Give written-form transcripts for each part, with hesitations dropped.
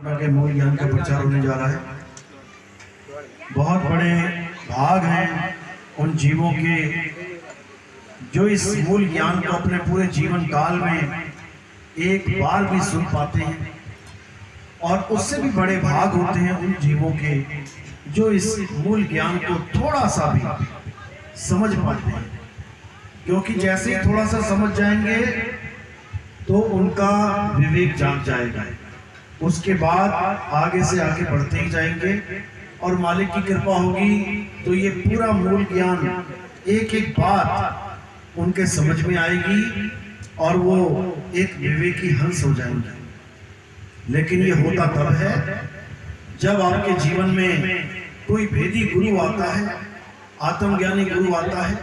के मूल ज्ञान का प्रचार होने जा रहा है। बहुत बड़े भाग हैं उन जीवों के जो इस मूल ज्ञान को अपने पूरे जीवन काल में एक बार भी सुन पाते हैं, और उससे भी बड़े भाग होते हैं उन जीवों के जो इस मूल ज्ञान को थोड़ा सा भी समझ पाते हैं। क्योंकि जैसे ही थोड़ा सा समझ जाएंगे तो उनका विवेक जाग जाएगा, उसके बाद आगे से आगे बढ़ते ही जाएंगे, और मालिक की कृपा होगी तो ये पूरा मूल ज्ञान एक एक बात उनके समझ में आएगी और वो एक विवेकी हंस हो जाएंगे। लेकिन ये होता तब है जब आपके जीवन में कोई भेदी गुरु आता है, आत्मज्ञानी गुरु आता है,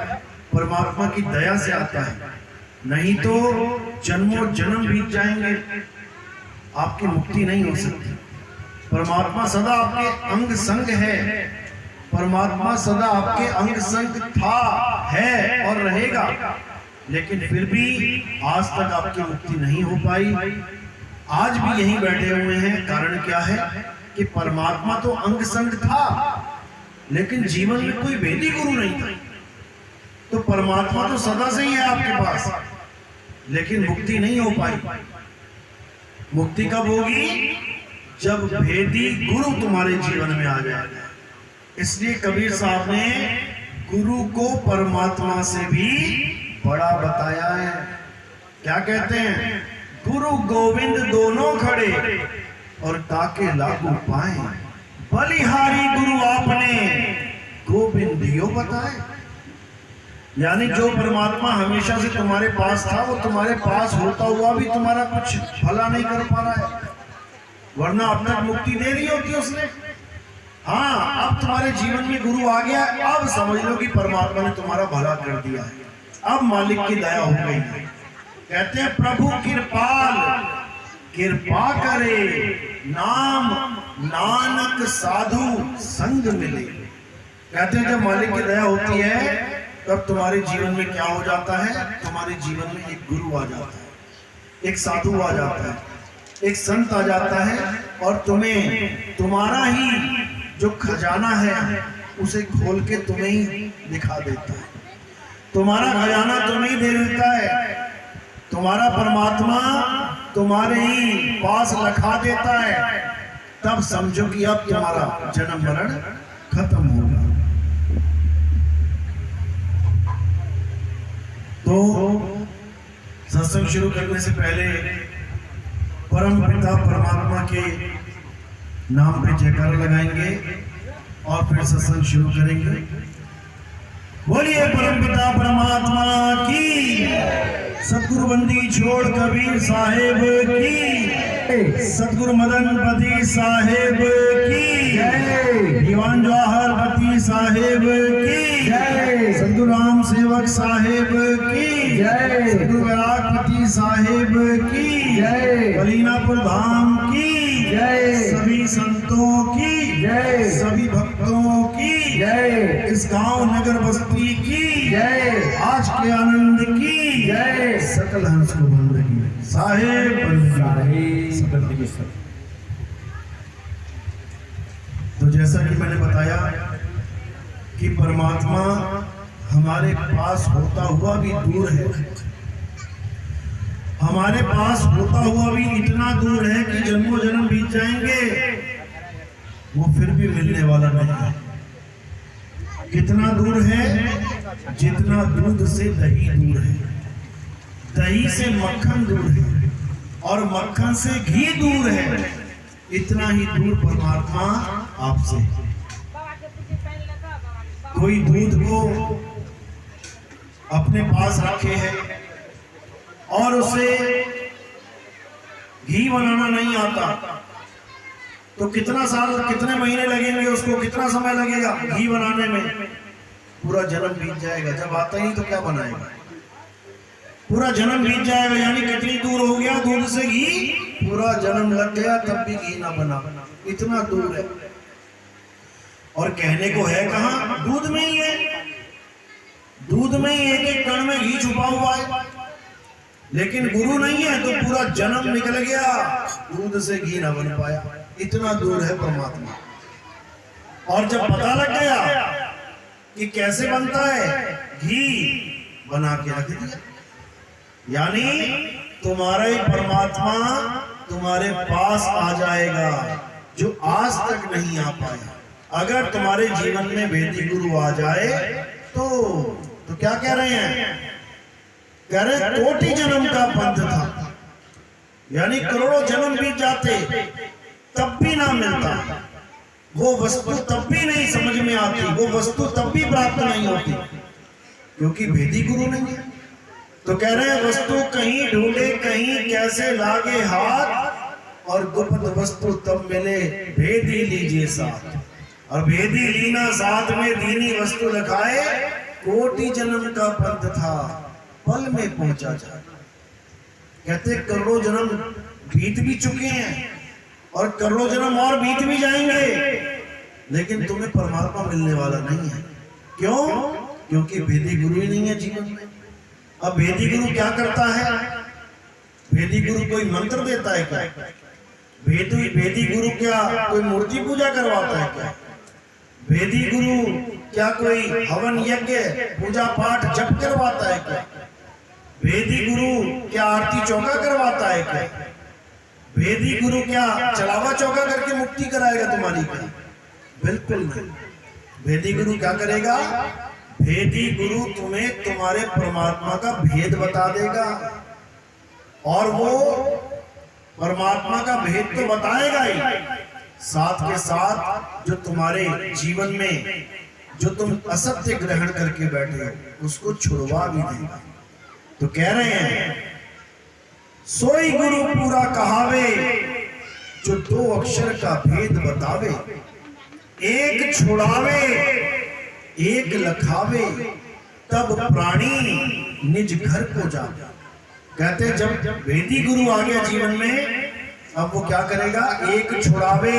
परमात्मा की दया से आता है। नहीं तो जन्मों जन्म बीत जाएंगे, आपकी मुक्ति नहीं हो सकती। परमात्मा सदा आपके अंग संग है, परमात्मा सदा आपके अंग संग था, है और रहेगा, लेकिन फिर भी आज तक आपकी मुक्ति नहीं हो पाई। आज भी यहीं बैठे हुए हैं, कारण क्या है कि परमात्मा तो अंग संग था, लेकिन जीवन में कोई वेदी गुरु नहीं था। तो परमात्मा तो सदा से ही है आपके पास, लेकिन मुक्ति नहीं हो पाई। मुक्ति कब होगी? जब भेदी गुरु तुम्हारे जीवन में आ जाएगा। इसलिए कबीर साहब ने गुरु को परमात्मा से भी बड़ा बताया है। क्या कहते हैं? गुरु गोविंद दोनों खड़े और ताके लागू पाए, बलिहारी गुरु आपने गोविंदियो बताए। यानी जो परमात्मा हमेशा से तुम्हारे पास था, वो तुम्हारे पास होता हुआ भी तुम्हारा कुछ भला नहीं कर पा रहा है, वरना अब तक मुक्ति दे दी होती उसने। हाँ, अब तुम्हारे जीवन में गुरु आ गया, अब समझ लो कि परमात्मा ने तुम्हारा भला कर दिया है, अब मालिक की दया हो गई है। कहते हैं प्रभु कृपाल कृपा करे, नाम नानक साधु संग मिले। कहते हैं जब मालिक की दया होती है तब तुम्हारे जीवन में क्या हो जाता है? तुम्हारे जीवन में एक गुरु आ जाता है, एक साधु आ जाता है, एक संत आ जाता है, और तुम्हें तुम्हारा ही जो खजाना है उसे खोल के तुम्हें ही दिखा देता है। तुम्हारा खजाना तुम्हें ही दे देता है, तुम्हारा परमात्मा तुम्हारे ही पास रखा देता है। तब समझो कि अब तुम्हारा जन्म मरण खत्म होगा। तो सत्संग शुरू करने से पहले परम पिता परमात्मा के नाम पे जयकारा लगाएंगे और फिर सत्संग शुरू करेंगे। बोलिए परम पिता परमात्मा की, सतगुरु बंदी छोड़ कबीर साहेब की, सतगुरु मदन पति साहेब की जय, दीवान जवाहर पति साहेब की जय, सतगुरु राम सेवक साहेब की जय, सतगुरु वैरागपति साहेब की जय, कलीनापुर धाम की जय, सभी संतों की जय, सभी भक्तों की जय, इस गांव नगर बस्ती की जय, आज के आनंद की जय, सकल हंस को बंदगी साहेब तो जैसा कि मैंने बताया कि परमात्मा हमारे पास होता हुआ भी दूर है, हमारे पास होता हुआ भी इतना दूर है कि जन्मों जन्म बीत जाएंगे, वो फिर भी मिलने वाला नहीं है। कितना दूर है? जितना दूध से दही दूर है, दही से मक्खन दूर है, और मक्खन से घी दूर है, इतना ही दूर परमात्मा आपसे। कोई दूध को अपने पास रखे है और उसे घी बनाना नहीं आता, तो कितना साल, कितने महीने लगेंगे उसको, कितना समय लगेगा घी बनाने में? पूरा जन्म बीत जाएगा। जब आता ही तो क्या बनाएगा? पूरा जन्म बीत जाएगा। यानी कितनी दूर हो गया दूध से घी? पूरा जन्म लग गया तब भी घी ना बना, इतना दूर है। और कहने को है कहाँ? दूध में ही है, दूध में ही एक एक कण में घी छुपा हुआ है। लेकिन गुरु नहीं है तो पूरा जन्म निकल गया, दूध से घी ना बन पाया। इतना दूर है परमात्मा। और जब पता लग गया कि कैसे बनता है, घी बना के रख दिया। यानी तुम्हारा ही परमात्मा तुम्हारे पास आ जाएगा, जो आज तक नहीं आ पाया। अगर तुम्हारे जीवन में वेदी गुरु आ जाए तो क्या कह रहे हैं? कह रहे हैं कोटि जन्म का पंथ था, यानी करोड़ों जन्म बीत जाते तब भी ना मिलता, वो वस्तु तब भी नहीं समझ में आती, वो वस्तु तब भी प्राप्त नहीं होती, क्योंकि वेदी गुरु नहीं है। तो कह रहे हैं वस्तु कहीं ढूंढे कहीं कैसे लागे हाथ, और गुप्त वस्तु तब मिले भेदी लीजिए साथ। और भेदी लीना साथ में दीनी वस्तु रखाए, कोटि जन्म का पंथ था पल में पहुंचा जा। कहते करोड़ों जन्म बीत भी चुके हैं और करोड़ों जन्म और बीत भी जाएंगे, लेकिन तुम्हें परमात्मा मिलने वाला नहीं है। क्यों? क्योंकि वेदी गुरु ही नहीं है जीवन में। अब वेदी गुरु क्या करता है? वेदी गुरु कोई मंत्र देता है क्या? वेदी गुरु क्या कोई मूर्ति पूजा करवाता है क्या? वेदी गुरु क्या कोई हवन यज्ञ पूजा पाठ जप करवाता है क्या? वेदी गुरु क्या आरती चौका करवाता है क्या? वेदी गुरु क्या चलावा चौका करके मुक्ति कराएगा तुम्हारी क्या? बिल्कुल नहीं। वेदी गुरु क्या करेगा? वेदी गुरु तुम्हें तुम्हारे परमात्मा का भेद बता देगा, और वो परमात्मा का भेद तो बताएगा ही, साथ के साथ जो तुम्हारे जीवन में जो तुम असत्य ग्रहण करके बैठे हो उसको छुड़वा भी देगा। तो कह रहे हैं सोई गुरु पूरा कहावे, जो दो अक्षर का भेद बतावे, एक छुड़ावे एक लखावे, तब प्राणी निज घर को जावे। कहते जब वेदी गुरु आ गया जीवन में, अब वो क्या करेगा? एक छुड़ावे,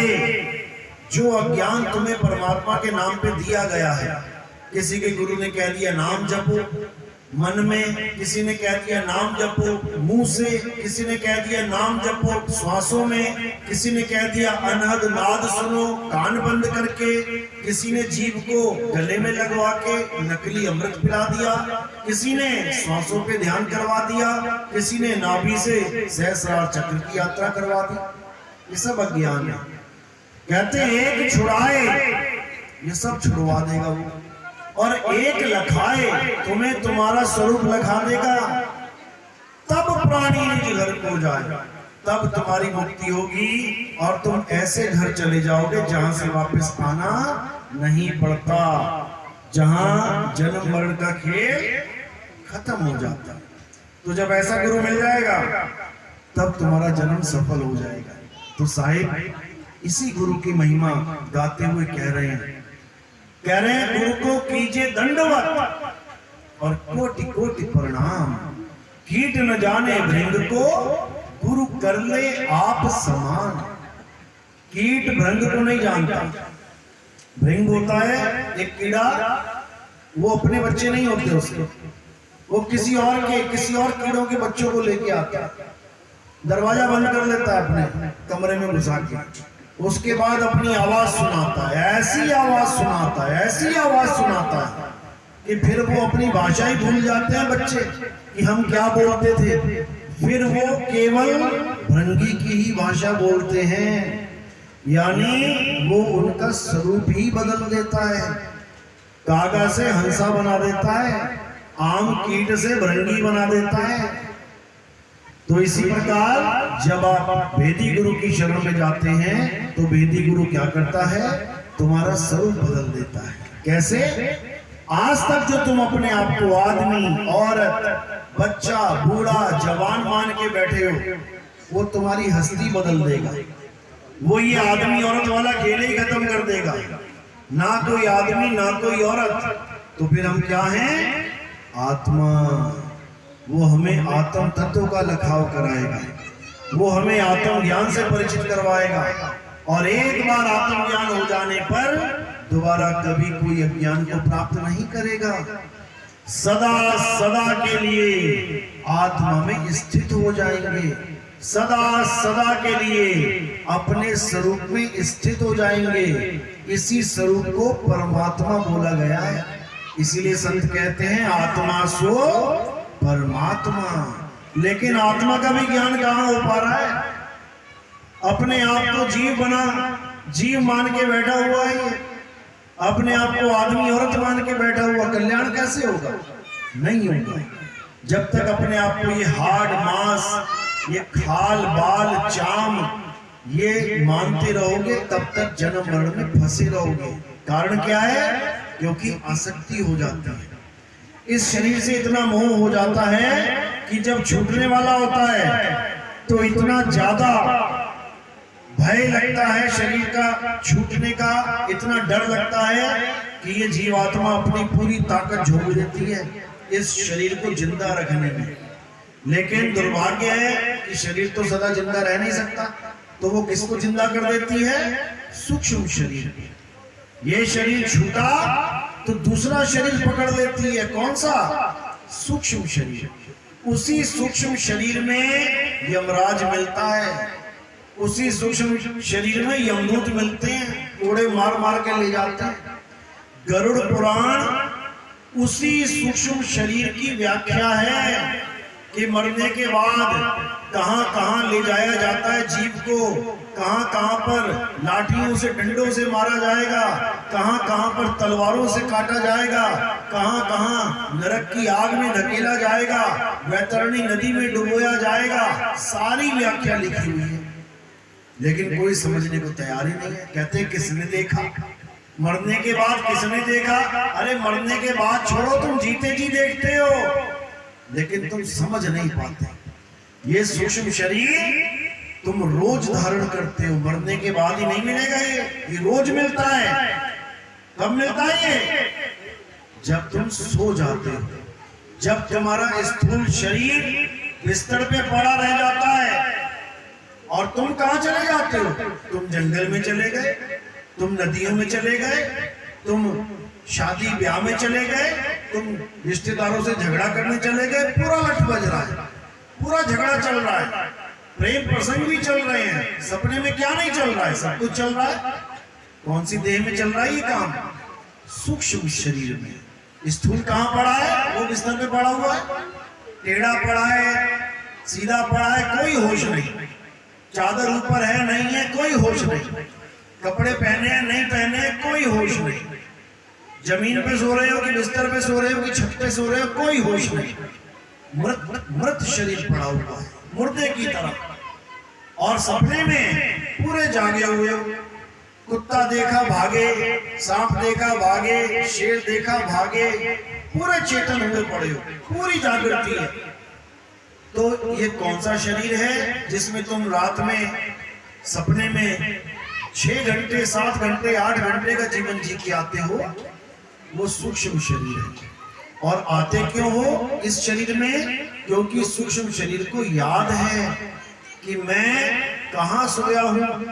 जो अज्ञान तुम्हें परमात्मा के नाम पे दिया गया है। किसी के गुरु ने कह दिया नाम जपो मन में, किसी ने कह दिया नाम जपो मुंह से, किसी ने कह दिया नाम जपो श्वासों में, किसी ने कह दिया अनहद नाद सुनो कान बंद करके, किसी ने जीभ को गले में लगवा के नकली अमृत पिला दिया, किसी ने श्वासों पे ध्यान करवा दिया, किसी ने नाभि से सहस्रार चक्र की यात्रा करवा दी। ये सब अज्ञान है। कहते एक छुड़ाए, ये सब छुड़वा देगा वो, और एक लखाए, तुम्हें तुम्हारा स्वरूप लखा देगा। तब प्राणी निज घर को जाए, तब तुम्हारी मुक्ति होगी और तुम ऐसे घर चले जाओगे जहां से वापस आना नहीं पड़ता, जहां जन्म मरण का खेल खत्म हो जाता। तो जब ऐसा गुरु मिल जाएगा तब तुम्हारा जन्म सफल हो जाएगा। तो साहिब इसी गुरु की महिमा गाते हुए कह रहे हैं गुरु को कीजिए दंडवत और कोटि कोटि प्रणाम, कीट न जाने भृंग को गुरु कर ले आप समान। कीट भृंग को नहीं जानता। भृंग होता है एक कीड़ा, वो अपने बच्चे नहीं होते उसके, वो किसी और कीड़ों के बच्चों को लेके आता है, दरवाजा बंद कर लेता है अपने कमरे में घुसा के, उसके बाद अपनी आवाज सुनाता है, ऐसी आवाज सुनाता है, ऐसी आवाज सुनाता है कि फिर वो अपनी भाषा ही भूल जाते हैं बच्चे कि हम क्या बोलते थे। फिर वो केवल भृंगी की ही भाषा बोलते हैं, यानी वो उनका स्वरूप ही बदल देता है। कागा से हंसा बना देता है, आम कीट से भृंगी बना देता है। तो इसी प्रकार जब आप वेदी गुरु की शरण में जाते हैं तो वेदी गुरु क्या करता है? तुम्हारा स्वरूप बदल देता है। कैसे? आज तक जो तुम अपने आप को आदमी, औरत, बच्चा, बूढ़ा, जवान मान के बैठे हो, वो तुम्हारी हस्ती बदल देगा। वो ये आदमी औरत वाला खेल ही खत्म कर देगा। ना कोई आदमी ना कोई औरत, तो फिर हम क्या हैं? आत्मा। वो हमें आत्म तत्व का लखाव कराएगा, वो हमें आत्म ज्ञान से परिचित करवाएगा, और एक बार आत्म ज्ञान हो जाने पर दोबारा कभी कोई अज्ञान को प्राप्त नहीं करेगा। सदा सदा के लिए आत्मा में स्थित हो जाएंगे, सदा सदा के लिए अपने स्वरूप में स्थित हो जाएंगे। इसी स्वरूप को परमात्मा बोला गया है। इसीलिए संत कहते हैं आत्मा सो परमात्मा। लेकिन आत्मा का भी ज्ञान कहाँ हो पा रहा है? अपने आप को जीव बना, जीव मान के बैठा हुआ है। अपने आप को आदमी औरत मान के बैठा हुआ, कल्याण कैसे होगा? नहीं होगा। जब तक अपने आप को ये हाड़ मांस, ये खाल बाल चाम ये मानते रहोगे, तब तक जन्म मरण में फंसे रहोगे। कारण क्या है? क्योंकि आसक्ति हो जाती है। इस शरीर से इतना मोह हो जाता है कि जब छूटने वाला होता है तो इतना ज्यादा भय लगता है शरीर का छूटने का, इतना डर लगता है कि ये जीवात्मा अपनी पूरी ताकत झोंक देती है इस शरीर को जिंदा रखने में। लेकिन दुर्भाग्य है कि शरीर तो सदा जिंदा रह नहीं सकता, तो वो किसको जिंदा कर देती है? सूक्ष्म शरीर। ये शरीर छूटा तो दूसरा शरीर पकड़ लेती है। कौन सा? सूक्ष्म शरीर। उसी सूक्ष्म शरीर में यमराज मिलता है, उसी सूक्ष्म शरीर में यमदूत मिलते हैं, कोड़े मार मार के ले जाते हैं। गरुड़ पुराण उसी सूक्ष्म शरीर की व्याख्या है कि मरने के बाद कहां कहां ले जाया जाता है जीव को, कहां कहां पर लाठियों से डंडों से मारा जाएगा, कहां कहां पर तलवारों से काटा जाएगा, कहां कहां नरक की आग में धकेला जाएगा, वैतरणी नदी में डुबोया जाएगा। सारी व्याख्या लिखी हुई है, लेकिन कोई समझने को तैयार ही नहीं है। कहते किसने देखा? मरने के बाद किसने देखा? अरे मरने के बाद छोड़ो, तुम जीते जी देखते हो, लेकिन तुम समझ नहीं पाते। ये सूक्ष्म शरीर तुम रोज धारण करते हो, मरने के बाद ही नहीं मिलेगा। ये रोज मिलता है। कब मिलता है ये? जब तुम सो जाते हो, जब तुम्हारा स्थूल शरीर बिस्तर पे पड़ा रह जाता है और तुम कहां चले जाते हो? तुम जंगल में चले गए, तुम नदियों में चले गए, तुम शादी ब्याह में चले गए, तुम रिश्तेदारों से झगड़ा करने चले गए। पूरा लठ बज रहा है, पूरा झगड़ा चल रहा है, प्रेम प्रसंग भी चल रहे हैं, सपने में क्या नहीं चल रहा है? सब कुछ चल रहा है। कौन सी देह में चल रहा है ये काम? सूक्ष्म शरीर में। स्थूल कहां पड़ा है? वो बिस्तर पे पड़ा हुआ है, टेढ़ा पड़ा है, सीधा पड़ा है, कोई होश नहीं। चादर ऊपर है नहीं है, कोई होश नहीं। कपड़े पहने हैं नहीं पहने हैं, कोई होश नहीं। जमीन पे सो रहे हो कि बिस्तर पे सो रहे हो कि छत पे सो रहे हो, कोई होश नहीं। मृत शरीर पड़ा हुआ है, मुर्दे की तरफ। और सपने में पूरे जागे हुए हो। कुत्ता देखा भागे, सांप देखा भागे, शेर देखा भागे, पूरे चेतन हुए पड़े हो, पूरी जागृति है। तो ये कौन सा शरीर है जिसमें तुम रात में सपने में 6 घंटे 7 घंटे 8 घंटे का जीवन जी के आते हो? वो सूक्ष्म शरीर है। और आते क्यों हो इस शरीर में? क्योंकि सूक्ष्म शरीर को याद है कि मैं कहां सोया हूं।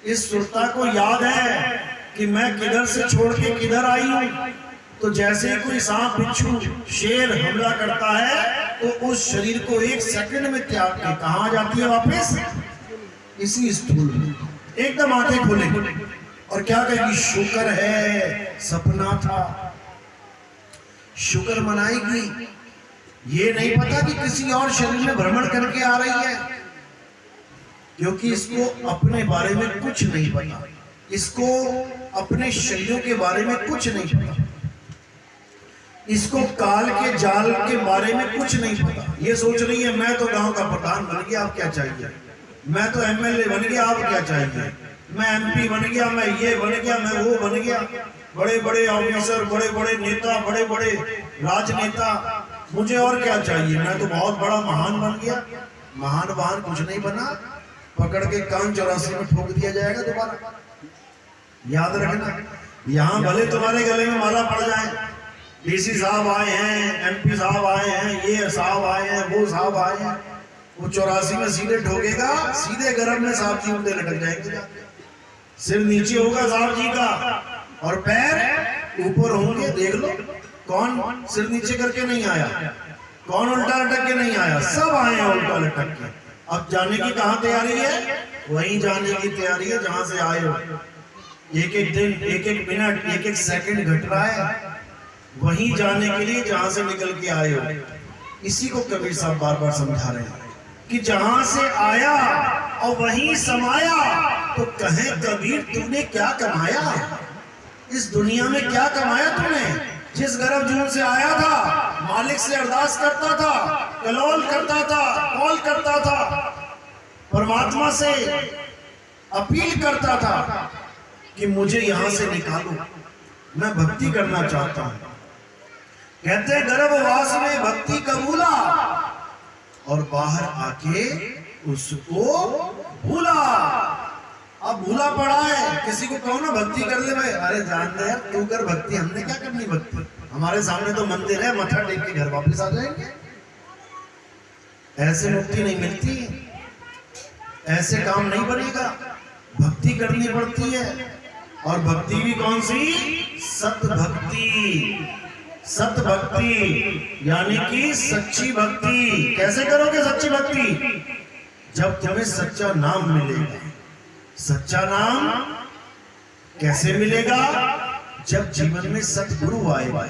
इस सुरता को याद है कि मैं किधर से छोड़ के किधर आई हूं। तो जैसे ही कोई सांप बिच्छू शेर हमला करता है तो उस शरीर को 1 सेकंड में त्याग के कहां जाती है वापस? इसी स्थूल में। एकदम आंखें खोले और क्या कहेगी? शुक्र है सपना था। शुक्र मनाएगी। ये नहीं पता कि किसी और शरीर में भ्रमण करके आ रही है, क्योंकि इसको अपने बारे में कुछ नहीं पता, इसको अपने शरीरों के बारे में कुछ नहीं पता, इसको काल के जाल के बारे में कुछ नहीं पता। ये सोच रही है मैं तो गांव का प्रधान बन गया, आप क्या चाहिए? मैं तो एमएलए बन गया, आप क्या चाहिए? मैं एमपी बन गया, मैं ये बन गया, मैं वो बन गया। बड़े बड़े ऑफिसर, बड़े बड़े नेता, बड़े बड़े राजनेता, मुझे और क्या चाहिए? मैं तो बहुत बड़ा महान बन गया। महान वाहन कुछ नहीं बना, पकड़ के कान 84 में ठोक दिया जाएगा दोबारा। याद रखना, यहाँ भले तुम्हारे गले में माला पड़ जाए, डीसी साहब आए हैं, एमपी साहब आए हैं, ये साहब आए हैं, वो साहब आए हैं, वो 84 में सीधे ठोकेगा, सीधे गर्म में साहब जी उल्टे लटक जाएंगे। सिर नीचे होगा साहब जी का और पैर ऊपर होंगे। देख लो कौन सिर नीचे करके नहीं आया, कौन उल्टा लटक के नहीं आया। सब आए हैं उल्टा लटक के। अब जाने की कहाँ तैयारी है? वहीं जाने की तैयारी है जहां से आए हो। एक एक दिन, एक एक मिनट, एक एक सेकंड घट रहा है वहीं जाने के लिए जहां से निकल के आए हो। इसी को कबीर साहब बार बार समझा रहे हैं कि जहां से आया और वहीं समाया। तो कहे कबीर तूने क्या कमाया इस दुनिया में? क्या कमाया तूने? जिस गर्भ जून से आया था, मालिक से अरदास करता था, कलोल करता था, कॉल करता था, परमात्मा से अपील करता था कि मुझे यहां से निकालो, मैं भक्ति करना चाहता हूं। कहते गर्भवास में भक्ति कबूला और बाहर आके उसको भूला। अब भूला पड़ा है। किसी को कहो ना भक्ति कर ले भाई, अरे जान दे यार तू कर भक्ति, हमने क्या करनी भक्ति? हमारे सामने तो मंदिर है, मत्था टेक के घर वापस आ जाएंगे। ऐसे मुक्ति नहीं मिलती, ऐसे काम नहीं बनेगा। भक्ति करनी पड़ती है। और भक्ति भी कौन सी? सत भक्ति। सत भक्ति यानी कि सच्ची भक्ति। कैसे करोगे सच्ची भक्ति? जब तुम्हें सच्चा नाम मिलेगा। सच्चा नाम कैसे मिलेगा? जब जीवन में सतगुरु आएगा।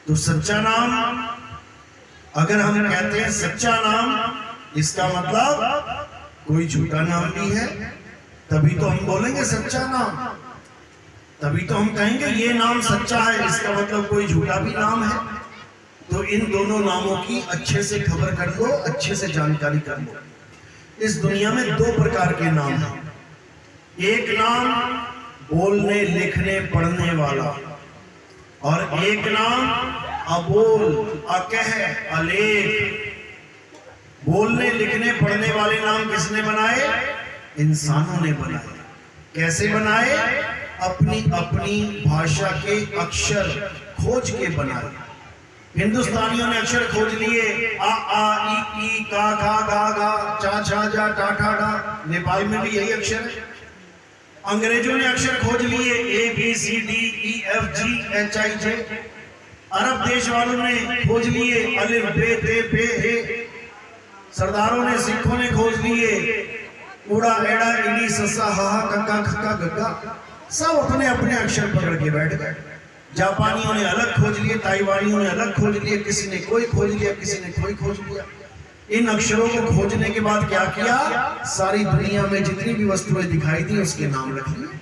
तो सच्चा नाम, अगर हम कहते हैं सच्चा नाम, इसका मतलब कोई झूठा नाम भी है, तभी तो हम बोलेंगे सच्चा नाम। तभी तो हम कहेंगे ये नाम सच्चा है, इसका मतलब कोई झूठा भी नाम है। तो इन दोनों नामों की अच्छे से खबर कर लो, अच्छे से जानकारी कर लो। इस दुनिया में दो प्रकार के नाम हैं। एक नाम बोलने, लिखने, पढ़ने वाला, और एक नाम अबोल, अकह, अलेख। बोलने, लिखने, पढ़ने वाले नाम किसने बनाए? इंसानों ने बनाए। कैसे बनाए? अपनी अपनी भाषा के अक्षर खोज के बनाए। हिंदुस्तानियों ने अक्षर खोज लिए, आ आ ई का खा गा गा, चा छा जा टा ठा डा। नेपाल में भी यही अक्षर है। अंग्रेजों ने अक्षर खोज लिए, A B C D E F G H I J. अरब देश वालों ने खोज लिए, अलिफ बे ते पे हे। सरदारों ने, सिखों ने खोज लिए, उड़ा एड़ा इडी ससा हा कक्का खक्का गग्गा। सब अपने अपने अक्षर पकड़ के बैठ गए। जापानियों ने अलग खोज लिए, ताइवानियों ने अलग खोज लिए, किसी ने कोई खोज लिया, किसी ने कोई खोज लिया। इन अक्षरों को खोजने के बाद क्या किया? सारी दुनिया में जितनी भी वस्तुएं दिखाई दी उसके नाम रख लिए।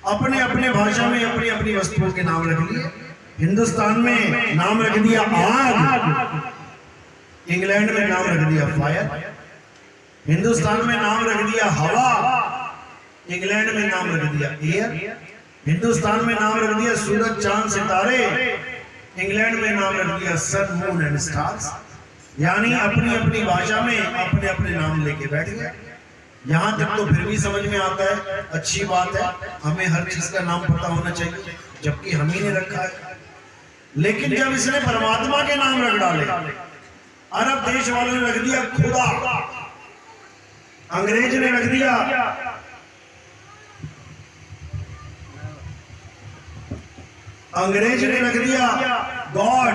अपने अपने भाषा में अपनी अपनी वस्तुओं के नाम रख लिए। हिंदुस्तान में नाम रख दिया आग, इंग्लैंड में नाम रख दिया फायर। हिंदुस्तान में नाम रख दिया हवा, इंग्लैंड में नाम रख दिया एयर। हिंदुस्तान में नाम रख दिया सूरज, चांद, सितारे, इंग्लैंड में नाम रख दिया सन, मून एंड स्टार्स। यानी अपनी अपनी भाषा में अपने अपने नाम लेके बैठ गए। यहां तक तो फिर भी समझ में आता है, अच्छी बात है, हमें हर चीज का नाम पता होना चाहिए, जबकि हम ही ने रखा है। लेकिन जब इसने परमात्मा के नाम रख डाले, अरब देश वालों ने रख दिया खुदा, अंग्रेज ने रख दिया गॉड,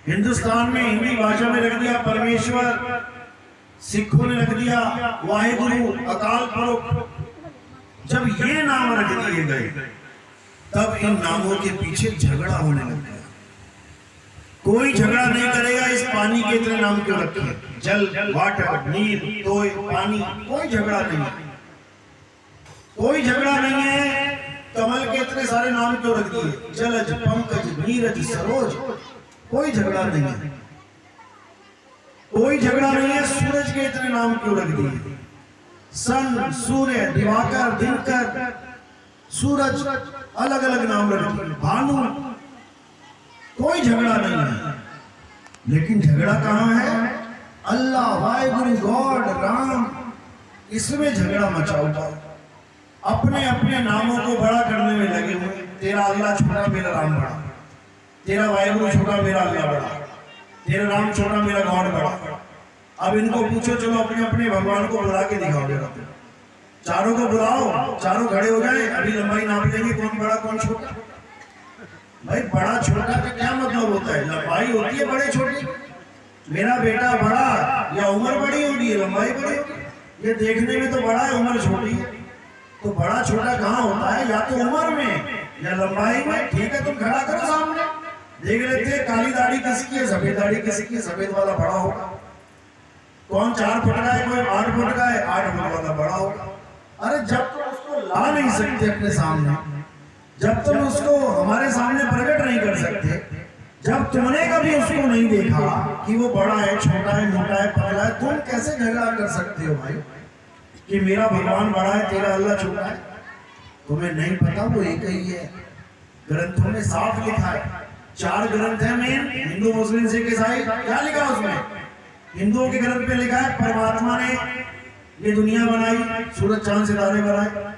हिंदुस्तान में हिंदी भाषा में रख दिया परमेश्वर, सिखों ने रख दिया वाहिगुरु, अकाल पुरख। जब ये नाम रख दिए गए तब इन नामों के पीछे झगड़ा होने लग गया। कोई झगड़ा नहीं करेगा इस पानी के इतने नाम क्यों रखे, जल, वाटर, नीर, तोय, पानी, कोई झगड़ा नहीं है। कोई झगड़ा नहीं है। कमल के इतने सारे नाम क्यों रख दिए, जलज, पंकज, नीरज, सरोज, कोई झगड़ा नहीं है। कोई झगड़ा नहीं है। सूरज के इतने नाम क्यों रख दिए, सन, सूर्य, दिवाकर, दिनकर, सूरज, अलग अलग नाम रख दिए, भानु, कोई झगड़ा नहीं है। लेकिन झगड़ा कहां है? अल्लाह, वाहिगुरु, गॉड, राम, इसमें झगड़ा मचा हुआ। अपने अपने नामों को बड़ा करने में लगे हुए। तेरा अल्लाह छोटा, मेरा राम बड़ा, तेरा वाहिगुरु छोटा, मेरा अल्लाह बड़ा, तेरा राम छोटा, मेरा गॉड बड़ा। अब इनको पूछो, चलो अपने अपने भगवान को बुला के दिखाओ जरा, चारों को बुलाओ, चारों खड़े हो जाए, अभी लंबाई नाप लेंगे कौन बड़ा कौन छोटा। भाई बड़ा छोटा का क्या मतलब होता है? लंबाई होती है बड़े छोटी। मेरा बेटा बड़ा, या उम्र बड़ी होगी, लंबाई बड़ी होगी। ये देखने में तो बड़ा है, उम्र छोटी है। तो बड़ा छोटा कहाँ होता है? या तो उम्र में या लंबाई में। ठीक है, तुम खड़ा करो सामने, देख लेते हैं काली दाढ़ी किसकी है, सफेद दाढ़ी किसकी है। सफेद वाला बड़ा होगा। कौन 4 फुट का है, कोई 8 फुट का है, 8 फुट वाला बड़ा होगा। अरे जब तुम उसको ला नहीं सकते अपने सामने, जब तुम उसको हमारे सामने प्रकट नहीं कर सकते, जब तुमने कभी उसको नहीं देखा कि वो बड़ा है, छोटा है, मोटा है, पतला है, तुम कैसे झगड़ा कर सकते हो भाई कि मेरा भगवान बड़ा है, तेरा अल्लाह छोटा है? तुम्हें नहीं पता, वो एक ही है। ग्रंथों में साफ लिखा है, 4 ग्रंथ है मेन, हिंदू, मुस्लिम, सिख, ईसाई। क्या लिखा है उसमें? हिंदुओं के ग्रंथ पे लिखा है परमात्मा ने ये दुनिया बनाई, सूरज चांद सितारे बनाए।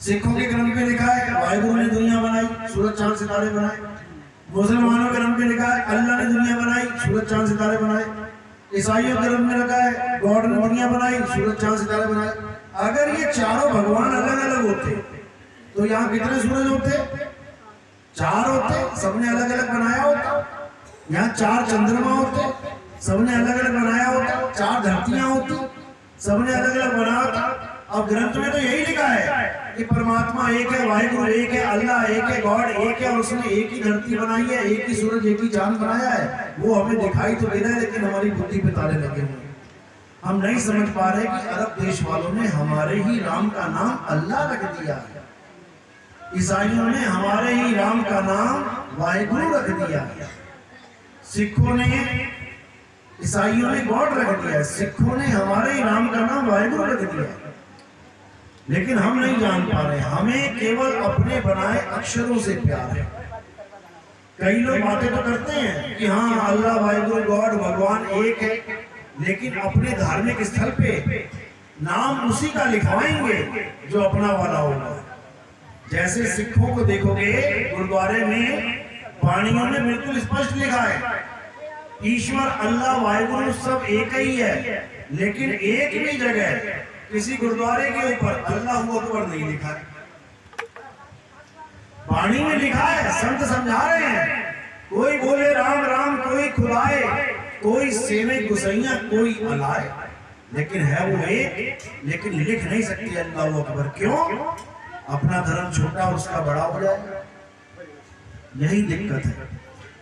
सिखों के ग्रंथ पे लिखा है वाहिगुरु ने दुनिया बनाई, सूरज चांद सितारे बनाए। मुसलमानों के ग्रंथ पे लिखा है अल्लाह ने दुनिया बनाई, सूरज चांद सितारे बनाए। ईसाइयों के ग्रंथ में लिखा है गॉड ने दुनिया बनाई, सूरज चांद सितारे बनाए। अगर ये चारों भगवान अलग अलग होते तो यहाँ कितने सूरज होते? 4 होते, सबने अलग अलग बनाया होता। यहाँ 4 चंद्रमा होते, सबने अलग अलग बनाया होता। 4 धरतियां होती, सबने अलग अलग बनाया होता। अब ग्रंथ में तो यही लिखा है कि परमात्मा एक है, वाहिगुरु एक है, अल्लाह एक है, गॉड एक है, और उसने एक ही धरती बनाई है, एक ही सूरज, एक ही चांद बनाया है। वो हमें दिखाई तो दे रहा है, लेकिन हमारी बुद्धि पे ताले लगे हुए हैं। हम नहीं समझ पा रहे कि अरब देश वालों ने हमारे ही राम का नाम अल्लाह रख दिया है, ईसाइयों ने हमारे ही राम का नाम वाहिगुरु रख दिया है, सिखों ने, ईसाइयों ने गॉड रख दिया है, सिखों ने हमारे ही राम का नाम वाहिगुरु रख दिया है। लेकिन हम नहीं जान पा रहे, हमें केवल अपने बनाए अक्षरों से प्यार है। कई लोग बातें तो करते हैं कि हाँ अल्लाह, वाहिगुरु, गॉड, भगवान एक है, लेकिन अपने धार्मिक स्थल पे नाम उसी का लिखवाएंगे जो अपना वाला होगा। जैसे सिखों को देखोगे गुरुद्वारे में वाणियों में बिल्कुल स्पष्ट लिखा है ईश्वर, अल्लाह, वाहिगुरु सब एक ही है, लेकिन एक भी जगह किसी गुरुद्वारे के ऊपर अल्लाह अकबर नहीं लिखा है। वाणी में लिखा है, संत समझा रहे हैं, कोई बोले राम राम, कोई खुदाए, कोई सेवे गुसैया, कोई अलाए, लेकिन है वो एक, लेकिन लिख नहीं सकती अल्लाह अकबर। क्यों? अपना धर्म छोटा, उसका बड़ा हो जाए। यही दिक्कत है।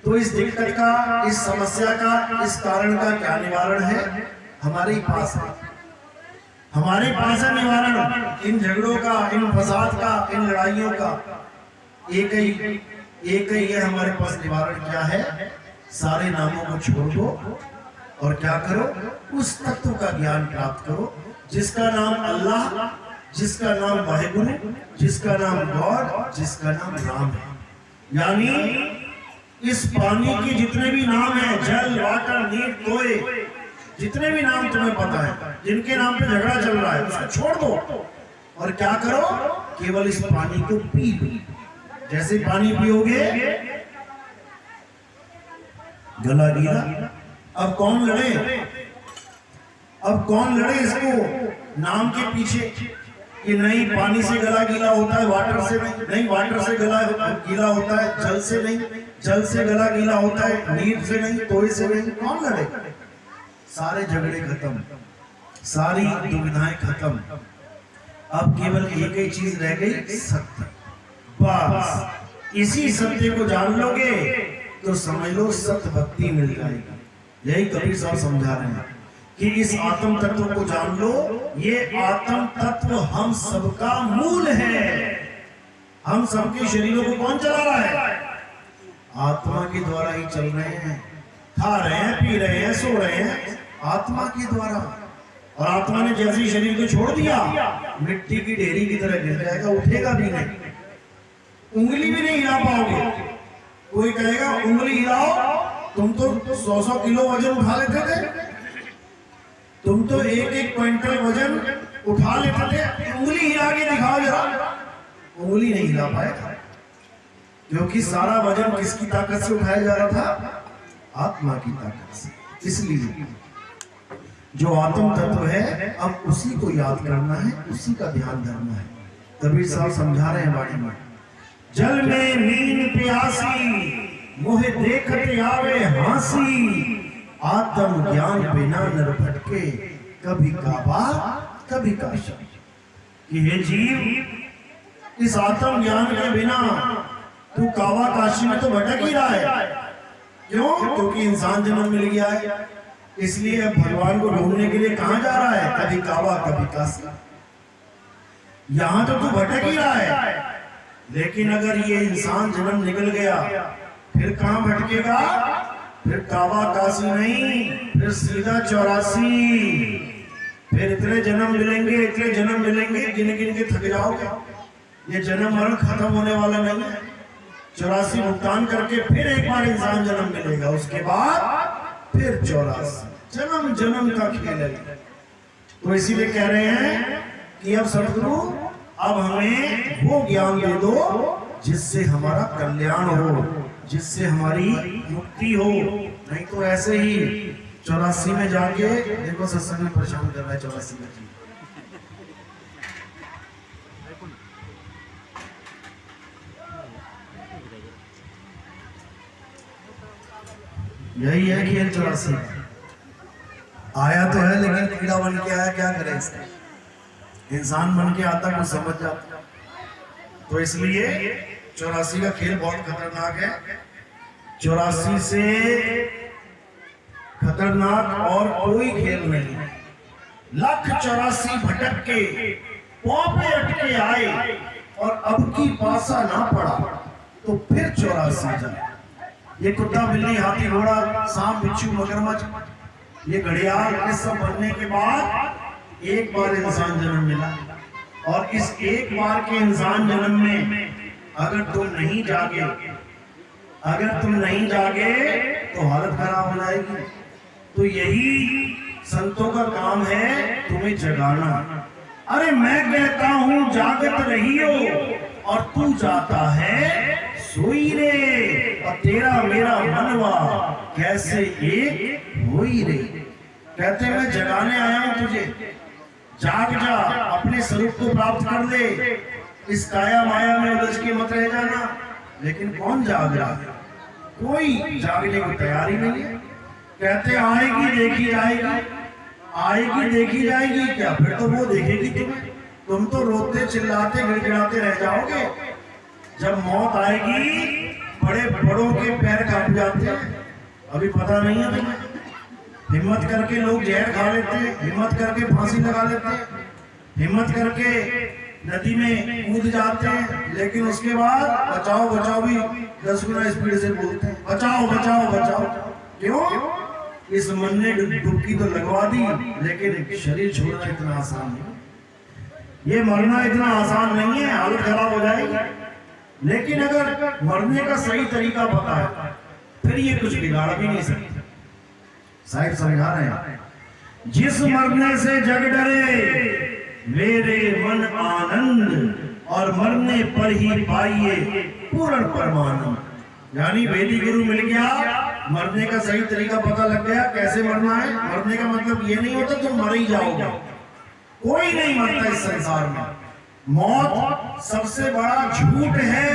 तो इस दिक्कत का, इस समस्या का, इस कारण का क्या निवारण है? हमारे पास है, हमारे पास है निवारण। इन झगड़ों का, इन फसाद का, इन लड़ाइयों का एक ही है हमारे पास निवारण। क्या है? सारे नामों को छोड़ दो और क्या करो? उस तत्व का ज्ञान प्राप्त करो जिसका नाम अल्लाह, जिसका नाम वाहिगुरु, जिसका नाम गॉड, जिसका नाम राम है। यानी इस पानी के जितने भी नाम हैं, जल, वाटर, नीर, कोय, जितने भी नाम तुम्हें पता है, जिनके नाम पे झगड़ा चल रहा है, उसको छोड़ दो और क्या करो? केवल इस पानी को पी लो। जैसे पानी पियोगे गला गीला। अब कौन लड़े? अब कौन लड़े इसको नाम के पीछे कि नहीं पानी से गला गीला होता है, वाटर से नहीं, वाटर से गला गीला होता है, जल से नहीं, जल से गला गीला होता है, नीर से नहीं, कोई से नहीं। कौन लड़े? सारे झगड़े खत्म, सारी दुविधाएं खत्म। अब केवल एक ही चीज रह गई, सत्य। बस इसी सत्य को जान लोगे तो समझ लो सत्य भक्ति मिल जाएगी। यही कबीर साहब समझा रहे हैं कि इस आत्म तत्व को जान लो। ये आत्म तत्व हम सबका मूल है। हम सबके शरीरों को कौन चला रहा है? आत्मा के द्वारा ही चल रहे हैं। खा रहे हैं, पी रहे हैं, सो रहे हैं आत्मा के द्वारा। और आत्मा ने जैसे ही शरीर को छोड़ दिया, मिट्टी की ढेरी की तरह गिर जाएगा, उठेगा भी नहीं, उंगली भी नहीं हिला पाओगे। कोई कहेगा उंगली हिलाओ, तुम तो 100-100 किलो वजन उठा लेते थे, तुम तो 1-1 क्विंटल वजन उठा लेते थे, उंगली हिला के दिखाओ जरा। उंगली नहीं हिला पाएगा, क्योंकि सारा वजन किसकी ताकत से उठाया जा रहा था? आत्मा की ताकत से। इसलिए जो आत्म तत्व है, अब उसी को याद करना है, उसी का ध्यान धरना है। कबीर साहब समझा रहे हैं वाणी में, जल में मीन प्यासी, मोहे देखते आवे हांसी, आत्म ज्ञान बिना नर भटके, कभी काबा कभी काशी। कि हे जीव, इस आत्म ज्ञान के बिना तू काबा काशी में तो भटक ही रहा है। क्यों? क्योंकि इंसान जन्म मिल गया है, इसलिए अब भगवान को ढूंढने के लिए कहां जा रहा है? कभी काबा कभी काशी। यहां तो तू भटक ही रहा है, लेकिन अगर ये इंसान जन्म निकल गया फिर कहां भटकेगा? फिर काबा काशी नहीं, फिर सीधा 84। फिर इतने जन्म मिलेंगे, इतने जन्म मिलेंगे, गिन गिन के थक जाओगे। ये जन्म मरण खत्म होने वाला नहीं है। 84 भुगतान करके फिर एक बार इंसान जन्म मिलेगा, उसके बाद फिर 84। जन्म जन्म का खेल है। तो इसीलिए कह रहे हैं कि अब सदगुरु, अब हमें वो ज्ञान दे दो जिससे हमारा कल्याण हो, जिससे हमारी मुक्ति हो। नहीं तो ऐसे ही 84 में जाके देखो सत्संग में परेशान कर रहा है 84 में। यही है खेल 84। आया तो है लेकिन कीड़ा बन के आया, क्या करें इसका? इंसान बन के आता कुछ समझ जाता। तो इसलिए 84 का खेल बहुत खतरनाक है। 84 से खतरनाक और कोई खेल नहीं। 184 भटक के पांव पे अटके आए और अब की पासा ना पड़ा तो फिर 84 जाए। ये कुत्ता बिल्ली हाथी घोड़ा सांप बिच्छू मगरमच्छ, ये घड़ियाल, ये सब बनने के बाद एक बार इंसान जन्म मिला, और इस एक बार के इंसान जन्म में अगर तुम नहीं जागे, अगर तुम नहीं जागे तो हालत खराब हो जाएगी। तो यही संतों का काम है, तुम्हें जगाना। अरे मैं कहता हूं जागत रहियो और तू जाता है सोई रे, और तेरा मेरा मनवा कैसे एक होई रे। कहते मैं जगाने आया हूं तुझे, जाग जा, अपने स्वरूप को प्राप्त कर ले, इस काया माया में उलझ के मत रह जाना। लेकिन कौन जाग रहा है? कोई जागने की तैयारी नहीं है। कहते आएगी देखी जाएगी, आएगी देखी जाएगी क्या? फिर तो वो देखेगी तुम्हें, तुम तो रोते चिल्लाते गिड़गिड़ाते रह जाओगे। जब मौत आएगी बड़े बड़ों के पैर कांप जाते हैं, अभी पता नहीं है तुम्हें। हिम्मत करके लोग जहर खा लेते हैं, हिम्मत करके फांसी लगा लेते हैं, हिम्मत करके नदी में कूद जाते हैं, लेकिन उसके बाद बचाओ बचाओ भी 10 गुना स्पीड से बोलते हैं, बचाओ बचाओ बचाओ। क्यों? इस मन ने डुबकी तो लगवा दी, लेकिन शरीर छोड़ना इतना आसान नहीं। ये मरना इतना आसान नहीं है, हालत खराब हो जाएगी। लेकिन अगर मरने का सही तरीका पता है फिर ये कुछ बिगाड़ भी नहीं सकते। साहिब समझा रहे हैं, जिस मरने से जग डरे मेरे मन आनंद, और मरने पर ही पाइए पूर्ण परमानंद। यानी वेदी गुरु मिल गया, मरने का सही तरीका पता लग गया, कैसे मरना है। मरने का मतलब ये नहीं होता तुम मर ही जाओगे, कोई नहीं मरता इस संसार में। मौत सबसे बड़ा झूठ है,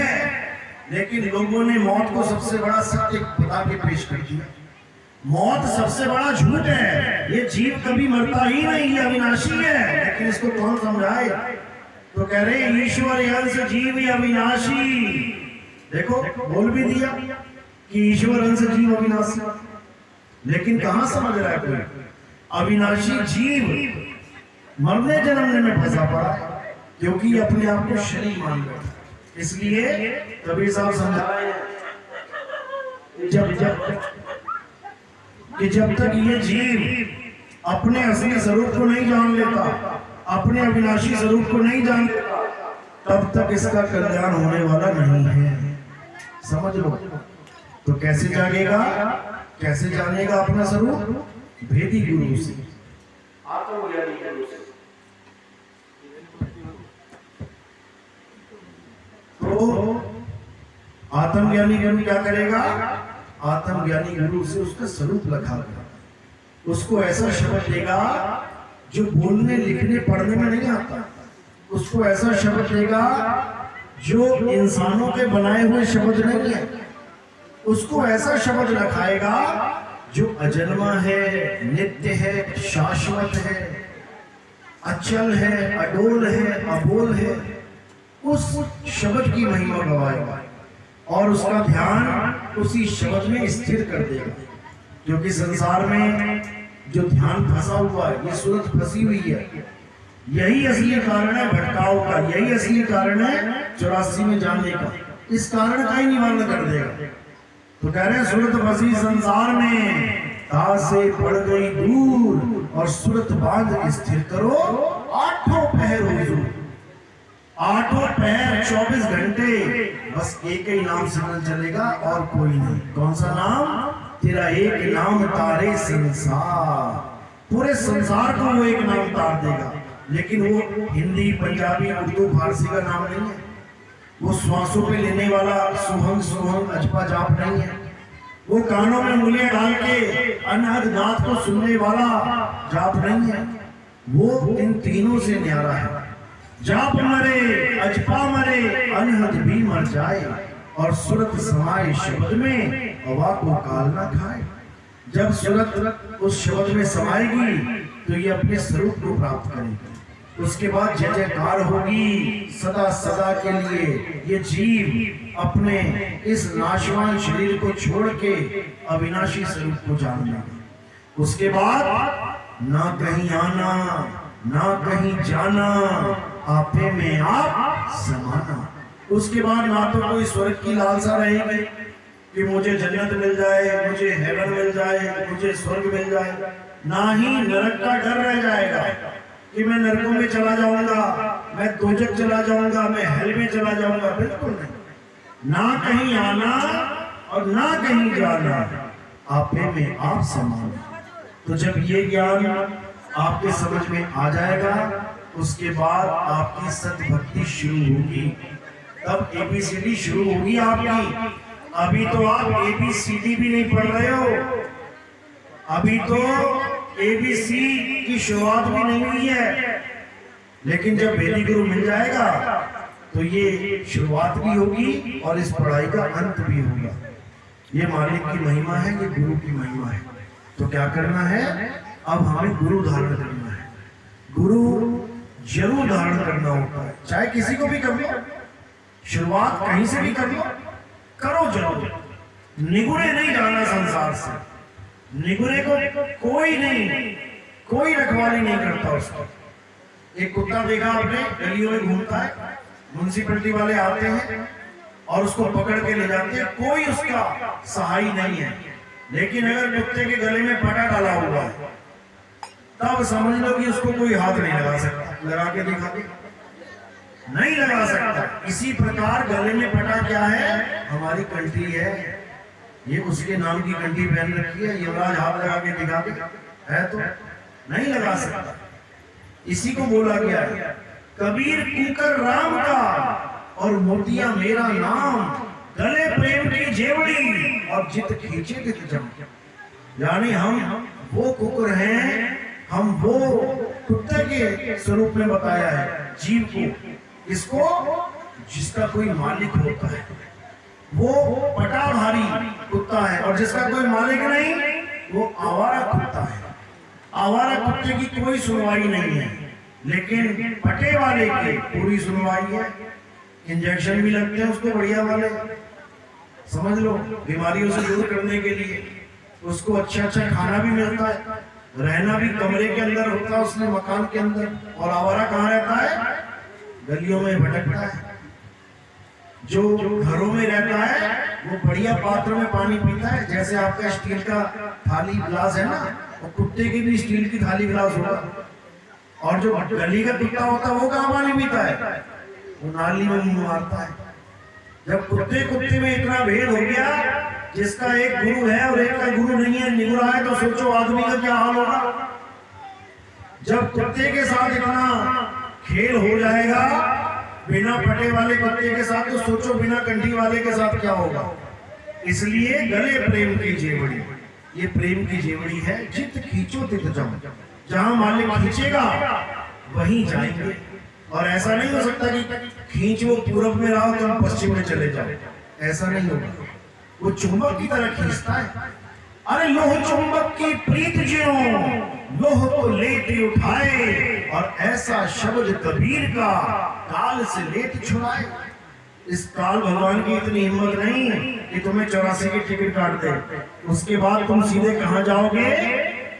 लेकिन लोगों ने मौत को सबसे बड़ा सत्य बता के पेश कर दिया। मौत सबसे बड़ा झूठ है, ये जीव कभी मरता ही नहीं, ये अविनाशी है। लेकिन इसको कौन समझाए? तो कह रहे हैं ईश्वर अंश जीव अविनाशी। देखो बोल भी दिया कि ईश्वर अंश जीव अविनाशी, लेकिन कहां समझ रहा है कोई? अविनाशी जीव मरने जन्मने में फंसा पड़ा है, क्योंकि अपने आप को शरीर मान रहा। इसलिए कबीर साहब समझाए जब तक ये जीव अपने असली स्वरूप को नहीं जान लेता, अपने अविनाशी स्वरूप को नहीं जान लेता, तब तक इसका कल्याण होने वाला नहीं है। समझ लो। तो कैसे जागेगा, कैसे जानेगा अपना स्वरूप? भेदी गुरु से, आत्मज्ञानी गुरु से। तो आत्मज्ञानी गुरु क्या करेगा? आत्मज्ञानी गुरु से उसका स्वरूप लखाएगा, उसको ऐसा शब्द देगा जो बोलने लिखने पढ़ने में नहीं आता, उसको ऐसा शब्द देगा जो इंसानों के बनाए हुए शब्द नहीं है, उसको ऐसा शब्द लखाएगा जो अजन्मा है, नित्य है, शाश्वत है, अचल है, अडोल है, अबोल है, उस शब्द की महिमा गवाएगा और उसका ध्यान उसी शब्द में स्थिर कर देगा। क्योंकि संसार में जो ध्यान फंसा हुआ है, ये सूरत फंसी हुई है, यही असली कारण है भटकाव का, यही असली कारण है 84 में जाने का। इस कारण का ही निवारण कर देगा। तो कह रहे हैं सूरत फंसी संसार में, ता से पड़ गई दूर, और सूरत बांध स्थिर करो, आठों पहर हुजूर। आठों पहर 24 घंटे बस एक ही नाम सिमरन चलेगा और कोई नहीं। कौन सा नाम? तेरा एक नाम तारे संसार। पूरे संसार को वो एक नाम तार देगा। लेकिन वो हिंदी, पंजाबी, उर्दू, फारसी का नाम नहीं है। वो श्वासों पे लेने वाला सुहंग सुहंग अजपा जाप नहीं है। वो कानों में उंगलियां डाल के अनहद नाथ को सुनने वाला जाप नहीं है। वो इन तीनों से न्यारा है। जाप मरे, अजपा मरे, अनहद भी मर जाए, और सूरत समाए शब्द में, हवा को काल ना खाए। जब सूरत उस शब्द में समाएगी तो ये अपने स्वरूप को प्राप्त करेगी। उसके बाद जय जयकार होगी सदा सदा के लिए। ये जीव अपने इस नाशवान शरीर को छोड़ के अविनाशी स्वरूप को जान लेगा। उसके बाद ना कहीं आना, ना कहीं जाना, आपे में आप समाना। उसके बाद ना तो कोई स्वर्ग की लालसा रहेगी कि मुझे जन्नत मिल जाए, मुझे हेवन मिल जाए, मुझे स्वर्ग मिल जाए, ना ही नरक का डर रह जाएगा कि मैं नरकों में चला जाऊंगा, मैं दोजख चला जाऊंगा, मैं हेल में चला जाऊंगा। बिल्कुल नहीं। ना कहीं आना और ना कहीं जाना, आपे में आप समाना। तो जब ये ज्ञान आपके समझ में आ जाएगा, उसके बाद आपकी सत्य भक्ति शुरू होगी। तब ABCD शुरू होगी आपकी। अभी तो आप ABCD भी नहीं पढ़ रहे हो, अभी तो ABC की शुरुआत भी नहीं हुई है। लेकिन जब वेदी गुरु मिल जाएगा तो ये शुरुआत भी होगी और इस पढ़ाई का अंत भी होगा। ये मालिक की महिमा है, ये गुरु की महिमा है। तो क्या करना है? अब हमें गुरु धारण करना है। गुरु जरूर धारण करना होता है, चाहे किसी को भी कर लो, शुरुआत कहीं से भी कर लो, करो जरूर। निगुरे नहीं जाना संसार से। निगुरे को कोई नहीं, कोई रखवाली नहीं करता उसको। एक कुत्ता देखा आपने, गलियों में घूमता है, म्युनिसिपैलिटी वाले आते हैं और उसको पकड़ के ले जाते हैं, कोई उसका सहाय नहीं है। लेकिन अगर कुत्ते के गले में पटा डाला हुआ है तब समझ लो कि उसको कोई हाथ नहीं लगा सकता। लगा के दिखा दे, नहीं लगा सकता। इसी प्रकार गले में पटा क्या है? हमारी कंठी है। ये उसके नाम की कंठी पहन रखी है, यमराज हाथ लगा के दिखा दे, है तो नहीं लगा सकता। इसी को बोला गया है, कबीर कुकर राम का और मोतिया मेरा नाम, गले प्रेम की जेवड़ी और जित खींचे तित जम। यानी हम वो कुकर हैं, हम वो कुत्ते के स्वरूप में बताया है जीव को, इसको जिसका कोई मालिक होता है, वो पटाधारी कुत्ता है। और जिसका कोई मालिक नहीं, वो आवारा कुत्ता है। आवारा कुत्ते की कोई सुनवाई नहीं है, लेकिन पटे वाले की पूरी सुनवाई है। इंजेक्शन भी लगते हैं उसको बढ़िया वाले, समझ लो, बीमारियों से दूर करने के लिए। उसको अच्छा अच्छा खाना भी मिलता है, रहना भी कमरे के अंदर होता है उसने, मकान के अंदर। और आवारा कहाँ रहता है? गलियों में भटकता है। जो घरों में रहता है वो बढ़िया पात्र में पानी पीता है। जैसे आपका स्टील का थाली गिलास है ना, वो कुत्ते की भी स्टील की थाली गिलास होगा। और जो गली का कुत्ता होता है वो कहाँ पानी पीता है? वो नाली में मुंह मारता है। जब कुत्ते कुत्ते में इतना भेद हो गया, जिसका एक गुरु है और एक का गुरु नहीं है, निगुरा है, तो सोचो आदमी का क्या हाल होगा। जब कुत्ते के साथ इतना खेल हो जाएगा बिना पटे वाले कुत्ते के साथ, तो सोचो बिना कंठी वाले के साथ क्या होगा। इसलिए गले प्रेम की जेवड़ी, ये प्रेम की जेवड़ी है। जित खींचो तित जम, जहां मालिक खींचेगा वहीं जाएंगे। और ऐसा नहीं हो सकता कि खींच वो पूरब में रहो तुम पश्चिम में चले जाओ, ऐसा नहीं होगा। वो चुंबक की तरह खींचता है। अरे लोह चुंबक की प्रीत ज्यों लोह को लेते उठाए, और ऐसा शब्द कबीर का काल से लेत छुड़ाए। इस काल भगवान की इतनी हिम्मत नहीं कि तुम्हें 84 की टिकट काट दे, उसके बाद तुम सीधे कहां जाओगे?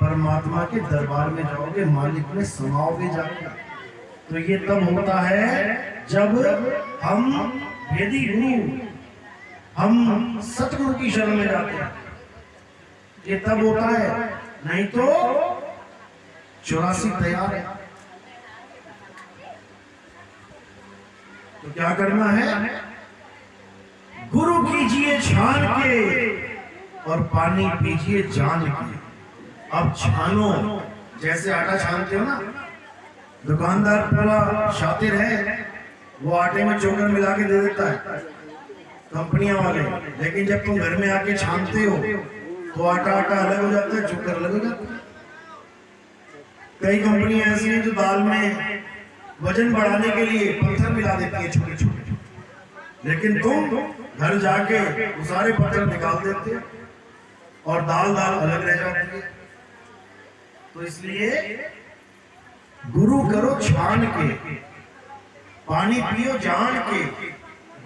परमात्मा के दरबार में जाओगे, मालिक में समाओगे जाके। तो ये तब होता है जब हम वेदी गुरु, हम सतगुरु की शरण में जाते हैं, ये तब होता है, नहीं तो 84 तैयार है। तो क्या करना है? गुरु कीजिए छान के और पानी पीजिए जान के। अब छानो, जैसे आटा छानते हो ना, दुकानदार पूरा शातिर है, वो आटे में चोकर मिला के दे देता है कंपनियां वाले, लेकिन जब तुम घर में आके छानते हो तो आटा आटा अलग हो जाता है, चोकर अलग हो जाता है। कई कंपनियां ऐसी हैं जो दाल में वजन बढ़ाने के लिए पत्थर मिला देती है छोटे छोटे, लेकिन तुम घर जाके वो सारे पत्थर निकाल देते हो और दाल अलग रह जाती है। तो इसलिए गुरु करो छान के, पानी पियो जान के,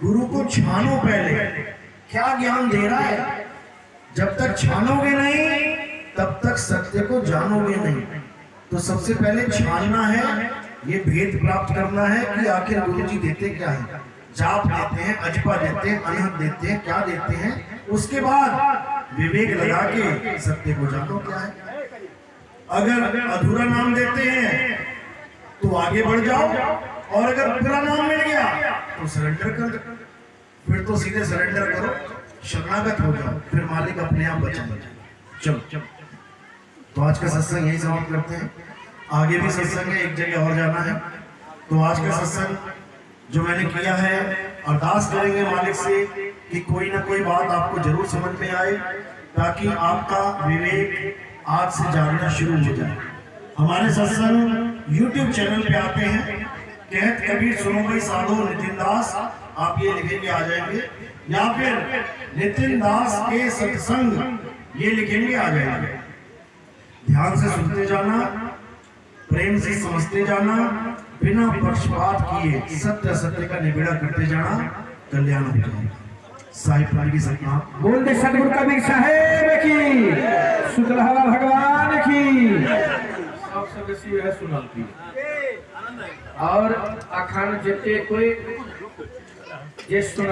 गुरु को छानो पहले। क्या ज्ञान दे रहा है? जब तक छानोगे नहीं तब तक सत्य को जानोगे नहीं। तो सबसे पहले छानना है, ये भेद प्राप्त करना है कि आखिर गुरु जी देते क्या है। जाप देते हैं, अजपा देते हैं, अनहद देते हैं, क्या देते हैं, उसके बाद विवेक लगा के सत्य को जानो क्या है। अगर अधूरा नाम देते हैं तो आगे बढ़ जाओ, और अगर पूरा नाम मिल गया तो सरेंडर कर दो, फिर तो सीधे सरेंडर करो, शरणागत हो जाओ, फिर मालिक अपने आप बचाएगा। चलो, तो आज का सत्संग यही समाप्त करते हैं। आगे भी सत्संग है, एक जगह और जाना है। तो आज का सत्संग जो मैंने किया है, अरदास करेंगे मालिक से कि कोई ना कोई बात आपको जरूर समझ में आए, ताकि आपका विवेक आज से जागना शुरू हो जाए। हमारे सत्संग YouTube चैनल पे आते हैं, कहत कबीर सुनो भाई साधो नितिन दास, आप ये लिखेंगे आ जाएंगे, या फिर नितिन दास के सत्संग ये लिखेंगे आ जाएंगे। ध्यान से सुनते जाना, प्रेम से समझते जाना, बिना पक्षपात किए सत्य सत्य का निबिड़ा करते जाना, कल्याण हो जाएगा। साहिब प्राणी की सत्ता बोल दे सतगुरु कबीर साहेब की, शुक्लहरा भगवान की, सबसे बेसी है सुनल की। और अखंड जते कोई जे सुना